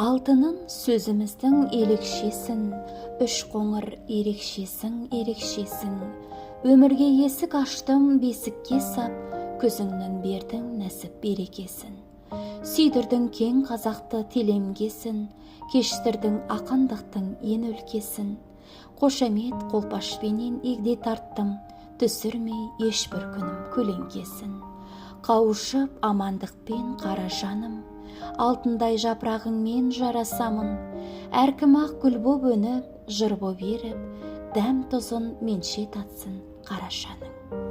Алтынын сөзіміздің ерекшесін, үш қоңыр ерекшесін. Өмірге есік аштым, бесікке сап, көзіңнің бердің нәсіп берекесін. Сүйдірдің кең қазақты телемгесін, кештірдің ақындықтың ен өлкесін. Қошамет қолпашпенен егде тарттым, түсірмей ешбір күнім көлеңкесін. Қауышып амандықпен қара жаным, алтындай жапырағыңмен жарасамын. Әркім ақ гүл боп өніп, жыр боп еріп, дәм тұзын менше татсын қарашаның.